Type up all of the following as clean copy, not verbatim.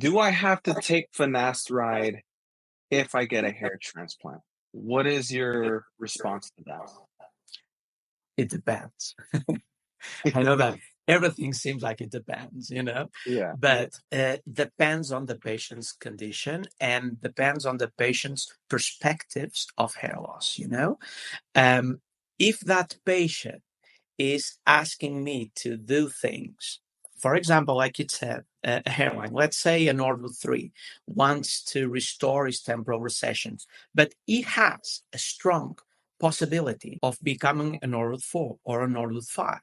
Do I have to take finasteride if I get a hair transplant? What is your response to that? It depends. I know that everything seems like it depends, Yeah. but depends on the patient's condition and depends on the patient's perspectives of hair loss. Um, if that patient is asking me to do things, for example, like you said, a hairline, let's say an Ordo 3 wants to restore his temporal recessions, but he has a strong possibility of becoming an Ordo 4 or an Ordo 5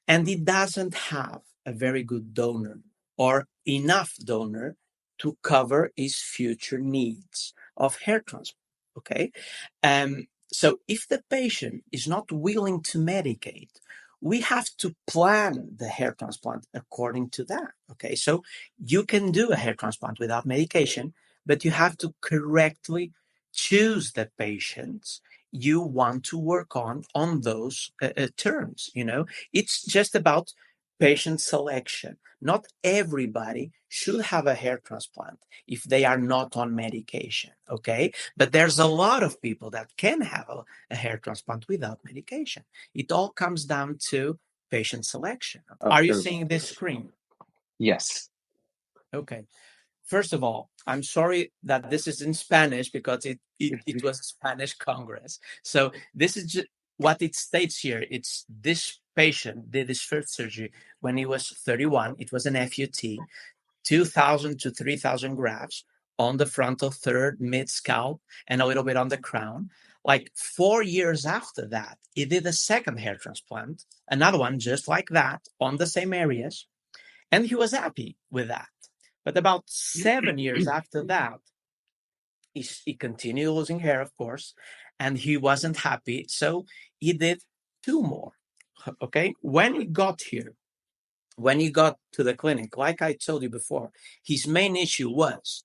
and it doesn't have a very good donor or enough donor to cover his future needs of hair transplant. Okay. So if the patient is not willing to medicate, we have to plan the hair transplant according to that. Okay. So you can do a hair transplant without medication, but you have to correctly choose the patients you want to work on those terms. It's just about patient selection. Not everybody should have a hair transplant if they are not on medication, okay? But there's a lot of people that can have a hair transplant without medication. It all comes down to patient selection. Are you seeing this screen? Yes. Okay. First of all, I'm sorry that this is in Spanish because it was a Spanish Congress. So this is just what it states here. It's this patient did his first surgery when he was 31. It was an FUT, 2,000 to 3,000 grafts on the frontal third, mid scalp, and a little bit on the crown. Like 4 years after that, he did a second hair transplant, another one just like that on the same areas. And he was happy with that. But about 7 years after that, he continued losing hair, of course, and he wasn't happy. So he did 2 more. Okay. When he got to the clinic, like I told you before, his main issue was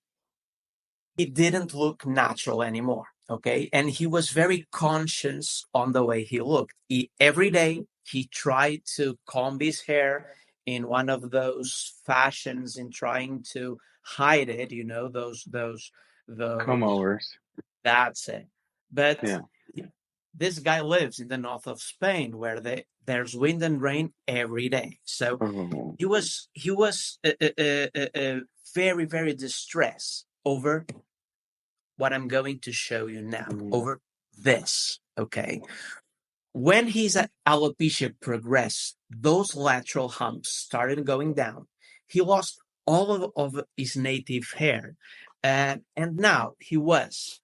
he didn't look natural anymore. Okay. And he was very conscious on the way he looked. Every day he tried to comb his hair in one of those fashions in trying to hide it, those Come overs. that's it. But Yeah. this guy lives in the north of Spain where there's wind and rain every day. So Oh. he was very, very distressed over what I'm going to show you now, over this. Okay. When his alopecia progressed, those lateral humps started going down. He lost all of his native hair. And now he was,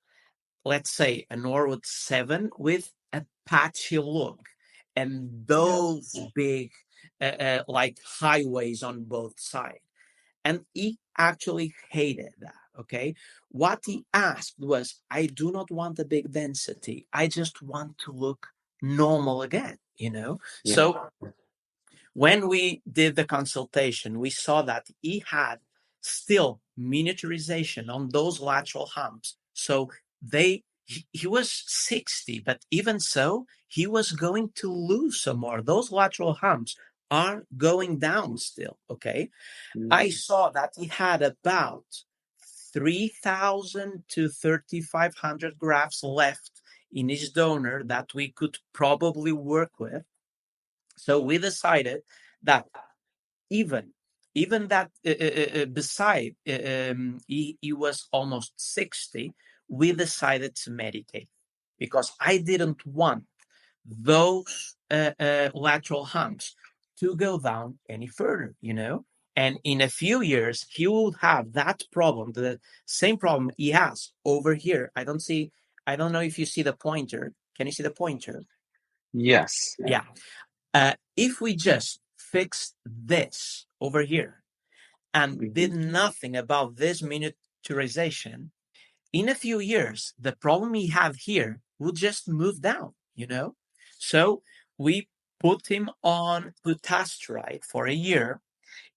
let's say, an Norwood 7 with a patchy look and those big, like highways on both sides. And he actually hated that. Okay. What he asked was, I do not want a big density. I just want to look normal again. Yeah. So when we did the consultation, we saw that he had still miniaturization on those lateral humps. So he was 60, but even so, he was going to lose some more. Those lateral humps are going down still. Okay. I saw that he had about 3,000 to 3,500 grafts left in his donor that we could probably work with. So we decided that even that beside he was almost 60, we decided to medicate because I didn't want those lateral humps to go down any further. And in a few years, he will have that problem, the same problem he has over here. I don't know if you see the pointer. Can you see the pointer? Yes. Yeah. If we just fix this over here and did nothing about this miniaturization, in a few years, the problem he had here would just move down. So we put him on finasteride for a year.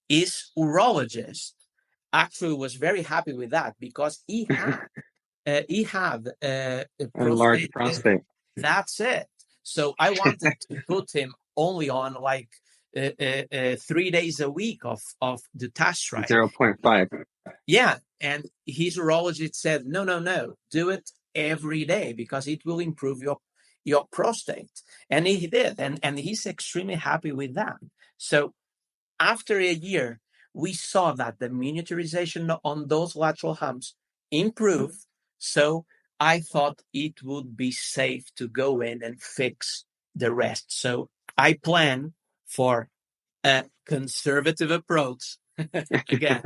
His urologist actually was very happy with that because he had a Enlarged prostate. prostate. That's it. So I wanted to put him only on like 3 days a week of the finasteride. 0.5. Yeah, and his urologist said, no, no, no, do it every day because it will improve your prostate. And he did, and he's extremely happy with that. So after a year, we saw that the miniaturization on those lateral humps improved. So I thought it would be safe to go in and fix the rest. So I plan for a conservative approach. Again,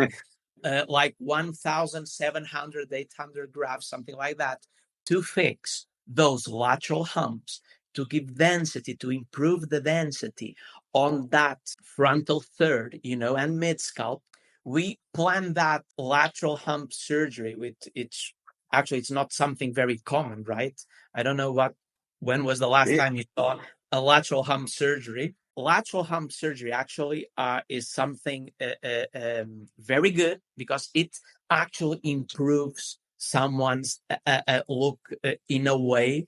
like 1,700, 800 grafts, something like that, to fix those lateral humps, to give density, to improve the density on that frontal third, and mid scalp. We plan that lateral hump surgery, with it's actually it's not something very common, right? I don't know when was the last It, time you saw a lateral hump surgery. Lateral hump surgery actually is something very good because it actually improves someone's look in a way,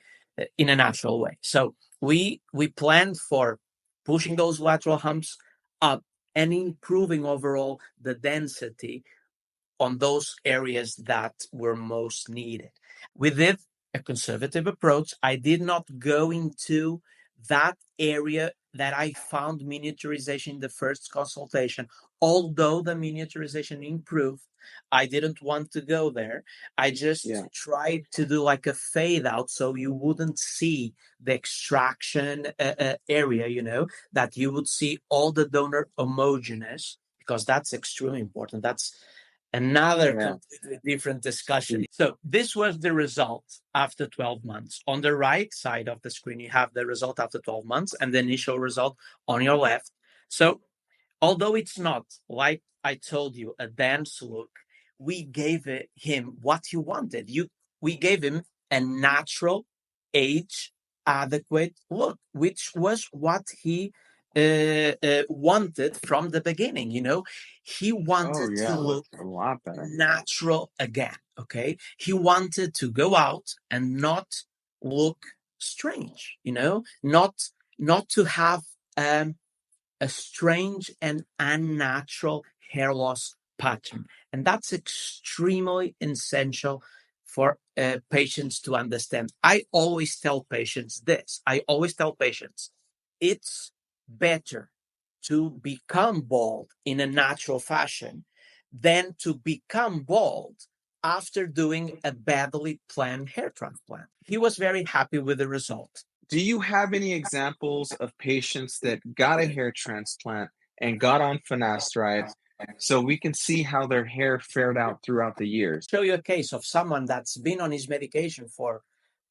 in a natural way. So we planned for pushing those lateral humps up and improving overall the density on those areas that were most needed. We did a conservative approach. I did not go into that area that I found miniaturization in the first consultation. Although the miniaturization improved, I didn't want to go there. I just yeah, tried to do like a fade out so you wouldn't see the extraction area, that you would see all the donor homogeneous, because that's extremely important. That's another yeah. completely different discussion. So this was the result after 12 months. On the right side of the screen, you have the result after 12 months and the initial result on your left. So although it's not, like I told you, a dance look, we gave him what he wanted. We gave him a natural, age adequate look, which was what he wanted from the beginning. He Oh, wanted to yeah, look a lot better. natural again. Okay, he wanted to go out and not look strange. Not to have um, a strange and unnatural hair loss pattern. And that's extremely essential for patients to understand. I always tell patients this. I always tell patients it's better to become bald in a natural fashion than to become bald after doing a badly planned hair transplant. He was very happy with the result. Do you have any examples of patients that got a hair transplant and got on finasteride so we can see how their hair fared out throughout the years? Show you a case of someone that's been on his medication for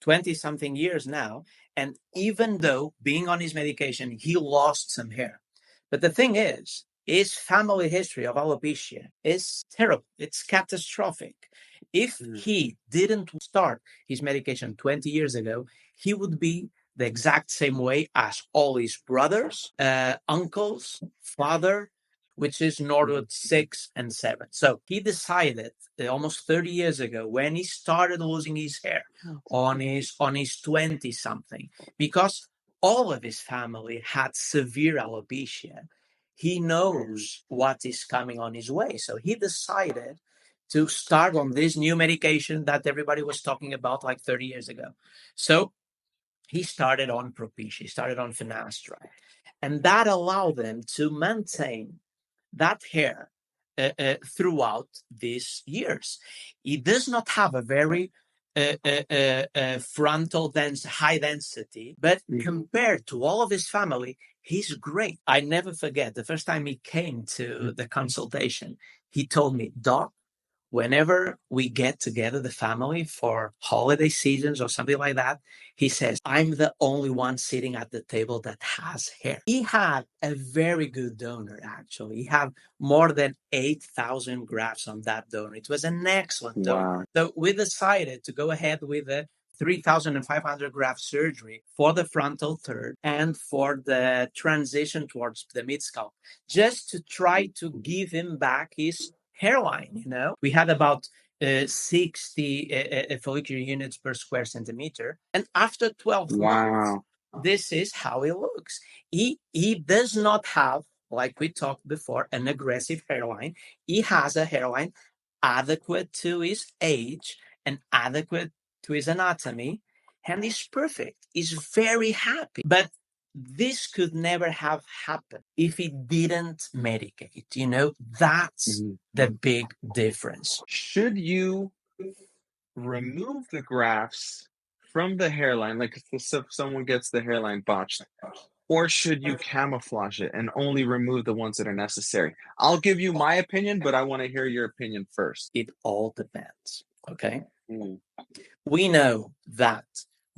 20 something years now. And even though being on his medication, he lost some hair. But the thing is, his family history of alopecia is terrible. It's catastrophic. If Mm. he didn't start his medication 20 years ago, he would be the exact same way as all his brothers, uncles, father, which is Norwood 6 and 7. So he decided almost 30 years ago, when he started losing his hair on his 20 something, because all of his family had severe alopecia. He knows what is coming on his way. So he decided to start on this new medication that everybody was talking about like 30 years ago. So he started on Propecia, he started on Finasteride. And that allowed them to maintain that hair throughout these years. It does not have a very frontal dense, high density, but compared to all of his family, he's great. I never forget the first time he came to the consultation, he told me, Doc, whenever we get together, the family, for holiday seasons or something like that, he says, I'm the only one sitting at the table that has hair. He had a very good donor, actually. He had more than 8,000 grafts on that donor. It was an excellent donor. Wow. So we decided to go ahead with the 3,500 graft surgery for the frontal third and for the transition towards the mid scalp, just to try to give him back his hairline. We had about 60 follicular units per square centimeter. And after 12 months, Wow. this is how it looks. He does not have, like we talked before, an aggressive hairline. He has a hairline adequate to his age and adequate to his anatomy, and he's perfect. He's very happy. But this could never have happened if he didn't medicate. That's the big difference. Should you remove the grafts from the hairline, like if someone gets the hairline botched, or should you camouflage it and only remove the ones that are necessary? I'll give you my opinion, but I want to hear your opinion first. It all depends. Okay. Mm. We know that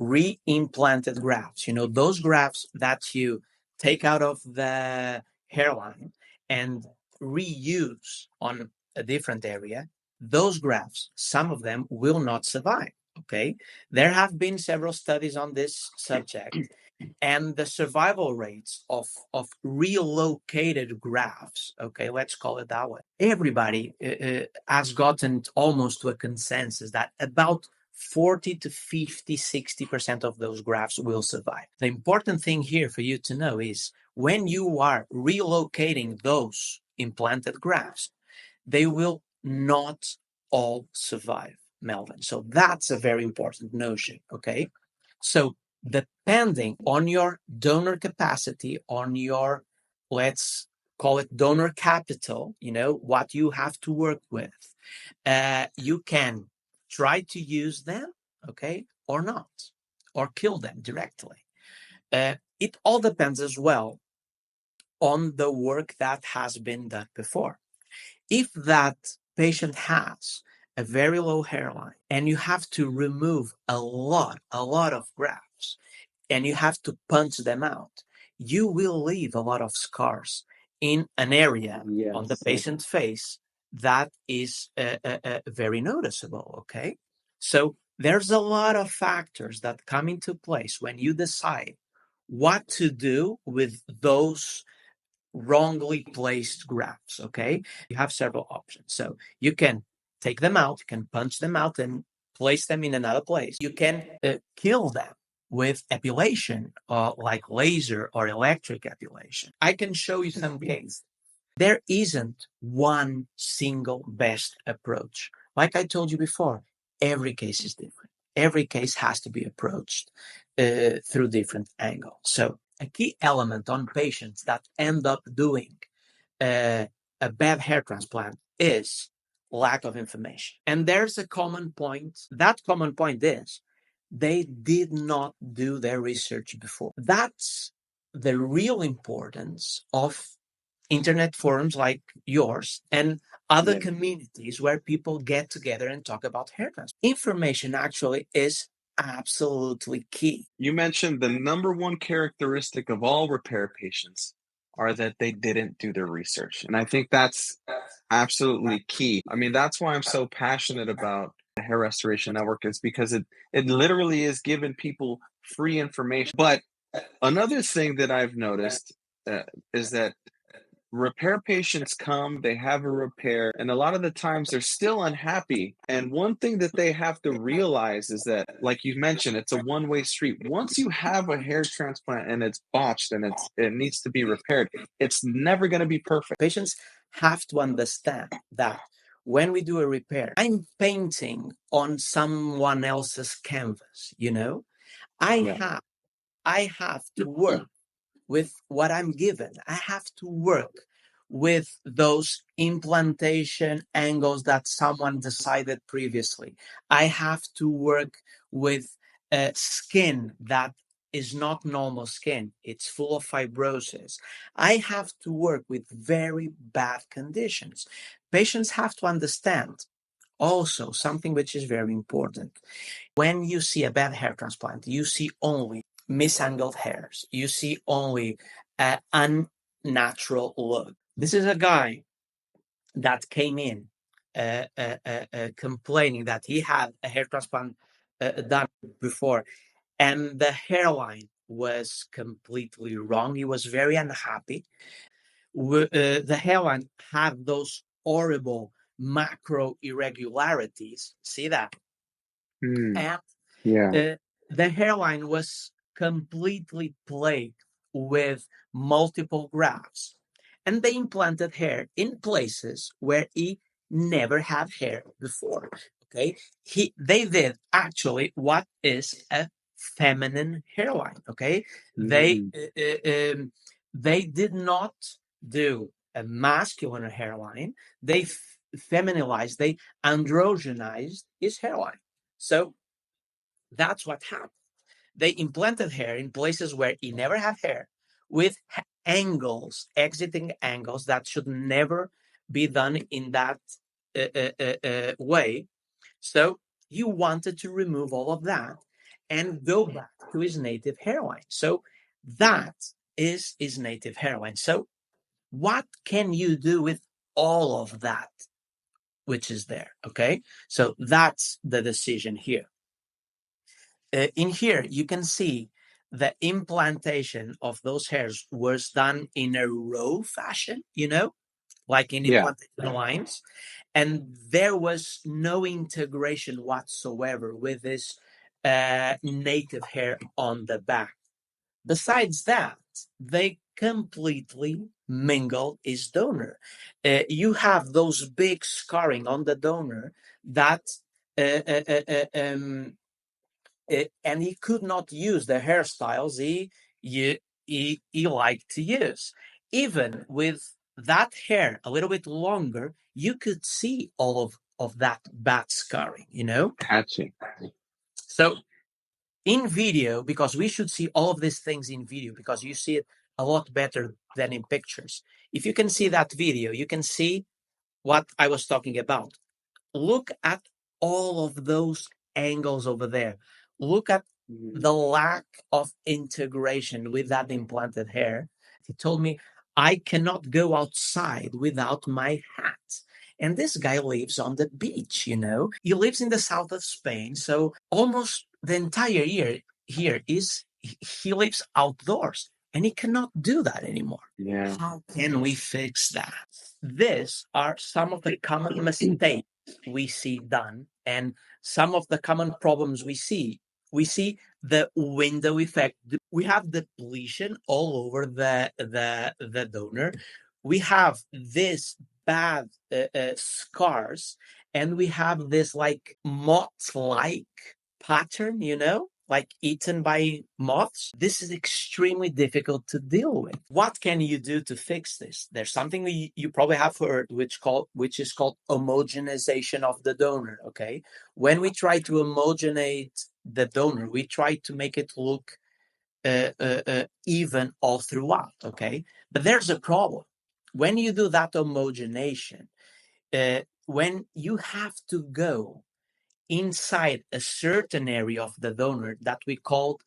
reimplanted grafts, those grafts that you take out of the hairline and reuse on a different area, those grafts, some of them will not survive. Okay. There have been several studies on this subject, and the survival rates of relocated grafts, okay, let's call it that way, everybody has gotten almost to a consensus that about 40 to 50, 60% of those grafts will survive. The important thing here for you to know is when you are relocating those implanted grafts, they will not all survive, Melvin. So that's a very important notion, okay? So depending on your donor capacity, on your, let's call it donor capital, what you have to work with, you can try to use them, okay, or not, or kill them directly. It all depends as well on the work that has been done before. If that patient has a very low hairline and you have to remove a lot of grafts and you have to punch them out, you will leave a lot of scars in an area on the patient's face that is very noticeable, okay? So there's a lot of factors that come into place when you decide what to do with those wrongly placed grafts, okay? You have several options. So you can take them out, you can punch them out and place them in another place. You can kill them with epilation, like laser or electric epilation. I can show you some cases. There isn't one single best approach. Like I told you before, every case is different. Every case has to be approached through different angles. So a key element on patients that end up doing a bad hair transplant is lack of information. And there's a common point. That common point is they did not do their research before. That's the real importance of internet forums like yours and other communities where people get together and talk about hair transplant. Information actually is absolutely key. You mentioned the number one characteristic of all repair patients are that they didn't do their research. And I think that's absolutely key. I mean, that's why I'm so passionate about the Hair Restoration Network, is because it literally is giving people free information. But another thing that I've noticed is that repair patients come, they have a repair, and a lot of the times they're still unhappy. And one thing that they have to realize is that, like you mentioned, it's a one-way street. Once you have a hair transplant and it's botched and it needs to be repaired, it's never going to be perfect. Patients have to understand that when we do a repair, I'm painting on someone else's canvas, I have to work with what I'm given. I have to work with those implantation angles that someone decided previously. I have to work with skin that is not normal skin. It's full of fibrosis. I have to work with very bad conditions. Patients have to understand also something which is very important. When you see a bad hair transplant, you see only misangled hairs. You see only an unnatural look. This is a guy that came in complaining that he had a hair transplant done before, and the hairline was completely wrong. He was very unhappy. The hairline had those horrible macro irregularities. See that? And the hairline was completely plagued with multiple grafts. And they implanted hair in places where he never had hair before. Okay, they did actually what is a feminine hairline. Okay, Mm. they did not do a masculine hairline. They feminilized, they androgenized his hairline. So that's what happened. They implanted hair in places where he never had hair, with angles, exiting angles that should never be done in that way. So he wanted to remove all of that and go back to his native hairline. So that is his native hairline. So what can you do with all of that which is there? Okay, so that's the decision here. In here, you can see the implantation of those hairs was done in a row fashion, like in Yeah. implantation lines. And there was no integration whatsoever with this native hair on the back. Besides that, they completely mingle his donor. You have those big scarring on the donor that uh, uh, uh, uh, um, and he could not use the hairstyles he liked to use. Even with that hair a little bit longer, you could see all of that bad scarring. Catchy. So in video, because we should see all of these things in video, because you see it a lot better than in pictures. If you can see that video, you can see what I was talking about. Look at all of those angles over there. Look at the lack of integration with that implanted hair. He told me, I cannot go outside without my hat. And this guy lives on the beach. He lives in the south of Spain. So almost the entire year here he lives outdoors and he cannot do that anymore. Yeah. How can we fix that? These are some of the common mistakes we see done, and some of the common problems we see. We see the window effect. We have depletion all over the donor. We have this bad scars, and we have this like moth-like pattern, like eaten by moths. This is extremely difficult to deal with. What can you do to fix this? There's something that you probably have heard, which is called homogenization of the donor. Okay, when we try to homogenate the donor, we try to make it look even all throughout. Okay, but there's a problem. When you do that homogenation, when you have to go inside a certain area of the donor that we call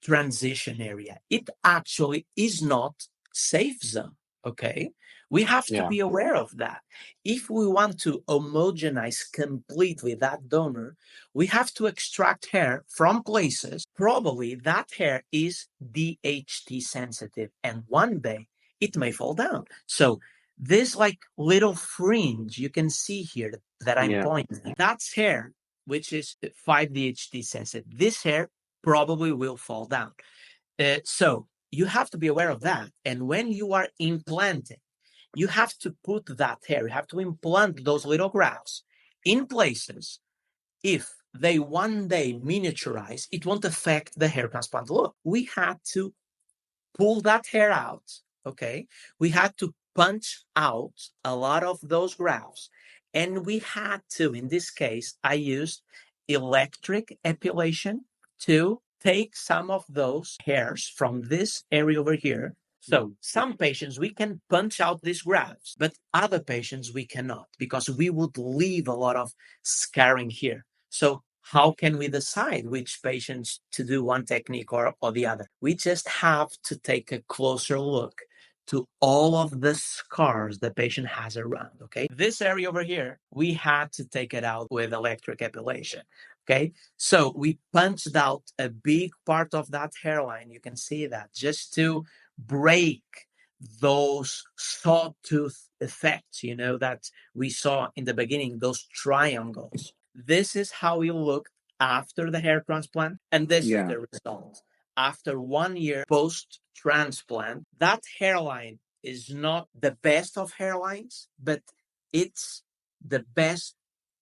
transition area, it actually is not safe zone. Okay, we have to Yeah. be aware of that. If we want to homogenize completely that donor, we have to extract hair from places probably that hair is DHT sensitive, and one day it may fall down. So this like little fringe you can see here that I'm Yeah. pointing, that's hair which is 5-DHT sensitive. This hair probably will fall down. So you have to be aware of that. And when you are implanting, you have to put that hair, you have to implant those little grafts in places. If they one day miniaturize, it won't affect the hair transplant look. We had to pull that hair out. Okay, we had to punch out a lot of those grafts, and we had to, in this case, I used electric epilation to take some of those hairs from this area over here. So some patients we can punch out these grafts, but other patients we cannot, because we would leave a lot of scarring here. So how can we decide which patients to do one technique or the other? We just have to take a closer look to all of the scars the patient has around. Okay, this area over here, we had to take it out with electric epilation. Okay, so we punched out a big part of that hairline. You can see that, just to break those sawtooth effects, that we saw in the beginning, those triangles. This is how he looked after the hair transplant, and this is the result. After 1 year post transplant, that hairline is not the best of hairlines, but it's the best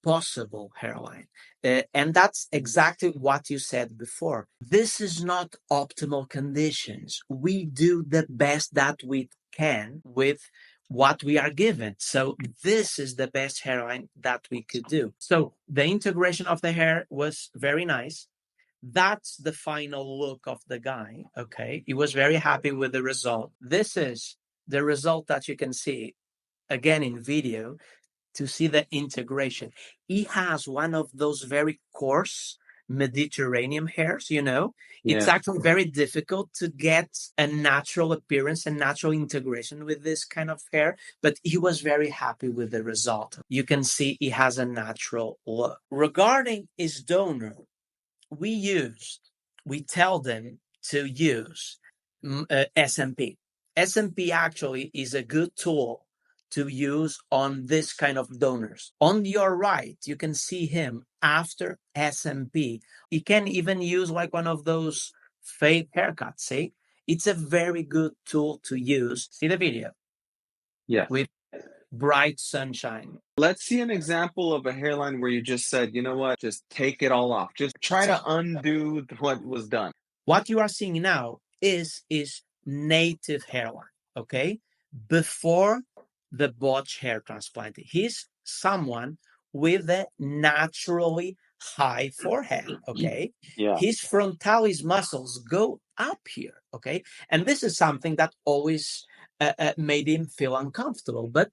possible hairline. And that's exactly what you said before. This is not optimal conditions. We do the best that we can with what we are given. So this is the best hairline that we could do. So the integration of the hair was very nice. That's the final look of the guy. Okay. He was very happy with the result. This is the result that you can see again in video to see the integration. He has one of those very coarse Mediterranean hairs, you know. It's Yeah. actually very difficult to get a natural appearance and natural integration with this kind of hair, but he was very happy with the result. You can see he has a natural look. Regarding his donor, we tell them to use SMP. SMP actually is a good tool to use on this kind of donors. On your right, you can see him after SMP. He can even use like one of those fade haircuts, see? It's a very good tool to use. See the video? Yes. With bright sunshine. Let's see an example of a hairline where you just said, you know what, just take it all off. Just try to undo what was done. What you are seeing now is native hairline, okay? Before the botch hair transplant. He's someone with a naturally high forehead, okay? Yeah. His frontalis muscles go up here, okay? And this is something that always made him feel uncomfortable, but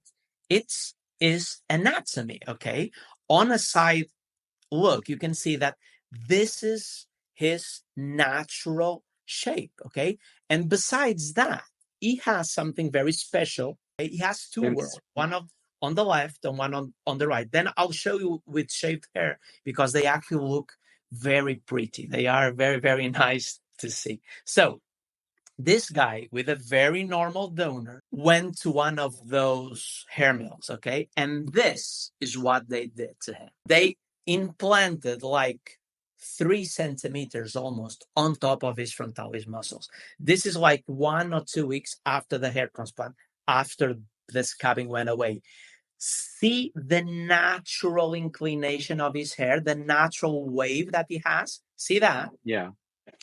it's is anatomy, okay? On a side look, you can see that this is his natural shape, okay? And besides that, he has something very special. Okay? He has two worlds, one on the left and one on the right. Then I'll show you with shaved hair because they actually look very pretty. They are very, very nice to see. So this guy with a very normal donor went to one of those hair mills, okay? And this is what they did to him. They implanted like 3 centimeters almost on top of his frontalis muscles. This is like 1 or 2 weeks after the hair transplant, after the scabbing went away. See the natural inclination of his hair, the natural wave that he has. See that? Yeah.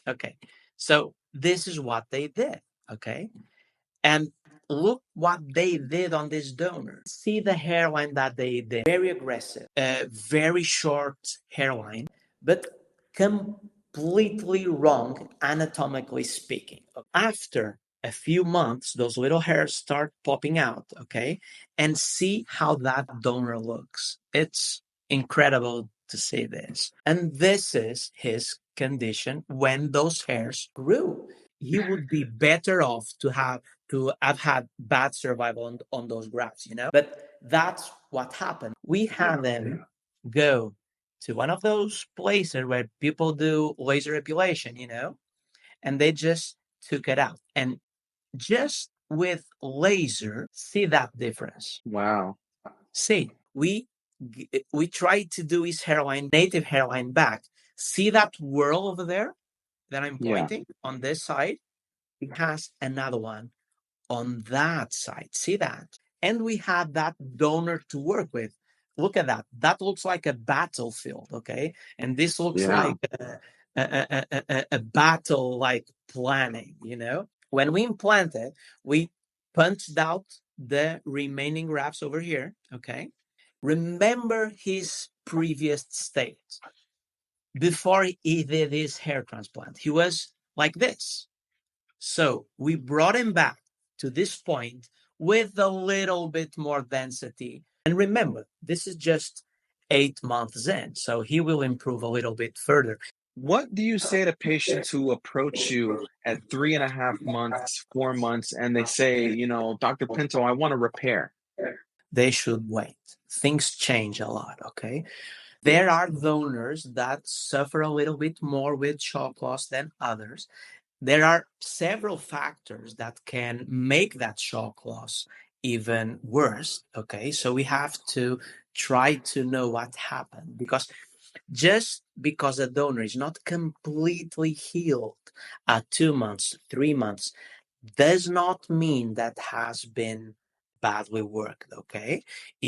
Okay. So this is what they did. Okay. And look what they did on this donor. See the hairline that they did. Very aggressive, very short hairline, but completely wrong anatomically speaking. After a few months, those little hairs start popping out, okay? And see how that donor looks. It's incredible to see this. And this is his condition when those hairs grew. He would be better off to have had bad survival on those grafts, you know? But that's what happened. We had them go to one of those places where people do laser epilation, you know, and they just took it out. And just with laser, see that difference. Wow. See, we tried to do his hairline, native hairline back. See that whirl over there that I'm pointing on this side? It has another one on that side. See that? And we had that donor to work with. Look at that. That looks like a battlefield, okay? And this looks like a battle like planning, you know? When we implanted, we punched out the remaining grafts over here, okay? Remember his previous state. Before he did his hair transplant, he was like this. So we brought him back to this point with a little bit more density. And remember, this is just 8 months in, so he will improve a little bit further. What do you say to patients who approach you at 3.5 months, 4 months, and they say, you know, Dr. Pinto, I want to repair? They should wait. Things change a lot, okay? There are donors that suffer a little bit more with shock loss than others. There are several factors that can make that shock loss even worse, okay? So we have to try to know what happened, because just because a donor is not completely healed at 2 months, 3 months, does not mean that has been badly worked, okay?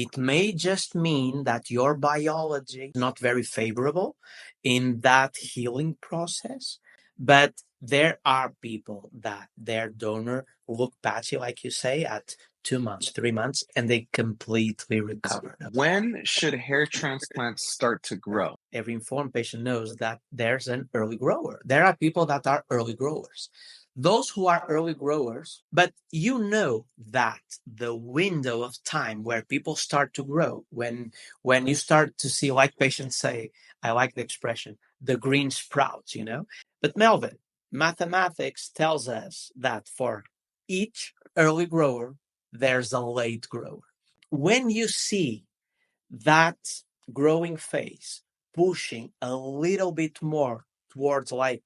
It may just mean that your biology is not very favorable in that healing process, but there are people that their donor look patchy, like you say, at 2 months, 3 months, and they completely recover. When should hair transplants start to grow? Every informed patient knows that there's an early grower. There are people that are early growers. Those who are early growers, but you know that the window of time where people start to grow, when you start to see, like patients say, I like the expression, the green sprouts, you know. But Melvin, mathematics tells us that for each early grower, there's a late grower. When you see that growing phase pushing a little bit more towards like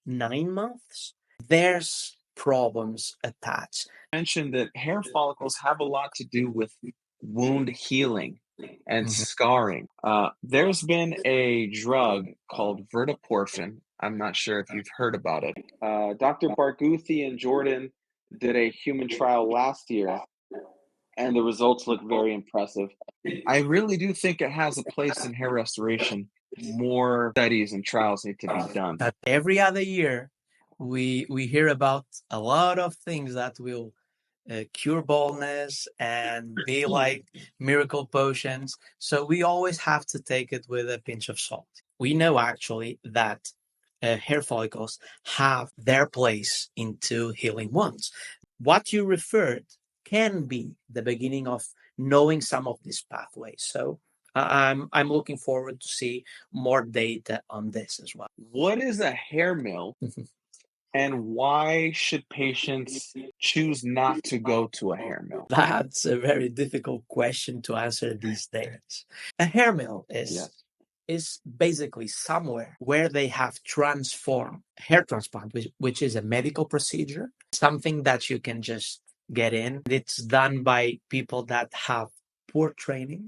9 months, there's problems attached. Mentioned that hair follicles have a lot to do with wound healing and Mhm. scarring. There's been a drug called verteporfin. I'm not sure if you've heard about it. Dr. Barghouti and Jordan did a human trial last year, and the results look very impressive. I really do think it has a place in hair restoration. More studies and trials need to be done. But every other year, we hear about a lot of things that will cure baldness and be like miracle potions. So we always have to take it with a pinch of salt. We know actually that hair follicles have their place into healing wounds. What you referred can be the beginning of knowing some of these pathways. So I'm looking forward to see more data on this as well. What is a hair mill, and why should patients choose not to go to a hair mill? That's a very difficult question to answer these days. A hair mill Yes. is basically somewhere where they have transformed hair transplant, which is a medical procedure, something that you can just get in. It's done by people that have poor training.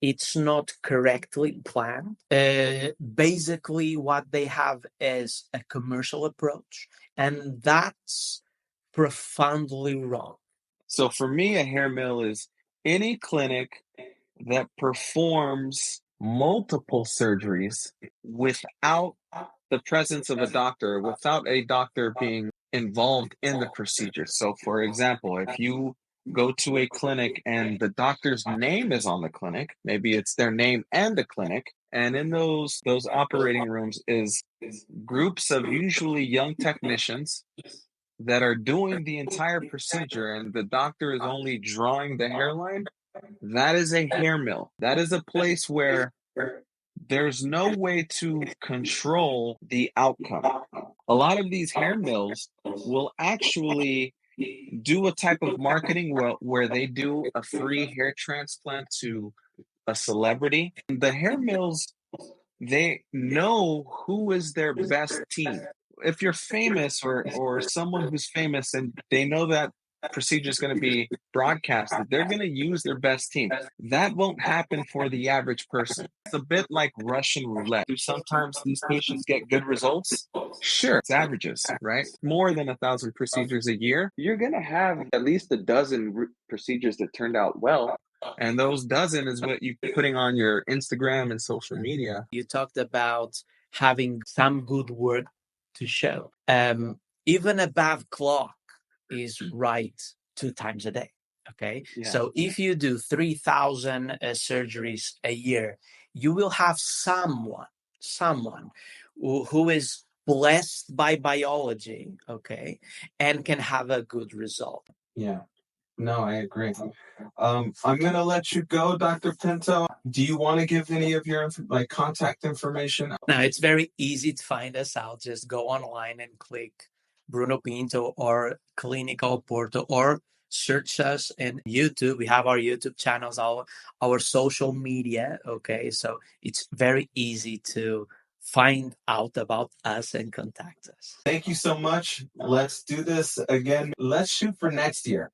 It's not correctly planned. Basically, what they have is a commercial approach, and that's profoundly wrong. So for me, a hair mill is any clinic that performs multiple surgeries without the presence of a doctor, without a doctor being involved in the procedure. So, for example, if you go to a clinic and the doctor's name is on the clinic, maybe it's their name and the clinic, and in those operating rooms is groups of usually young technicians that are doing the entire procedure and the doctor is only drawing the hairline, that is a hair mill. That is a place where there's no way to control the outcome. A lot of these hair mills will actually do a type of marketing where they do a free hair transplant to a celebrity. The hair mills, they know who is their best team. If you're famous or someone who's famous and they know that procedure is going to be broadcasted, they're going to use their best team. That won't happen for the average person. It's a bit like Russian roulette. Do sometimes these patients get good results? Sure, it's averages, right? More than 1,000 procedures a year. You're going to have at least a dozen procedures that turned out well. And those dozen is what you're putting on your Instagram and social media. You talked about having some good work to show. Even a bad clock is right 2 times a day. Okay. Yeah. So if you do 3,000 surgeries a year, you will have someone who is blessed by biology, okay, and can have a good result. Yeah. No, I agree. I'm gonna let you go, Dr. Pinto. Do you want to give any of your contact information? Now, it's very easy to find us out. Just go online and click Bruno Pinto or Clinical Porto or search us in YouTube. We have our YouTube channels, our social media. Okay. So it's very easy to find out about us and contact us. Thank you so much. Let's do this again. Let's shoot for next year.